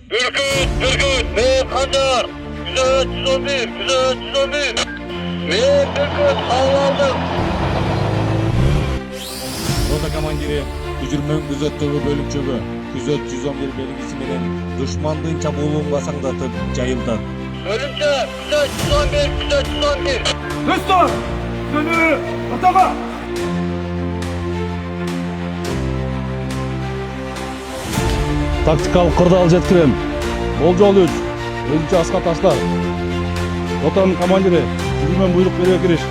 Bürküt, ben Kancar. Güzel 311, güzel 311. Ben Bürküt, aldım. Rota komandiri, Gücürmön Güzöttөгү bölümчөгө Güzöt 111 белгиси менен душмандын чабуулун басаңдатып жайылдан. Bölümce, güzel 311, güzel 311. Restore! Dönü! Atama! Тактикалык кырдаал жеткирем. Болжол 3. Өзүнчө аска таштар. Ротанын командири, Gücürмөн буйрук берүүгө кириш.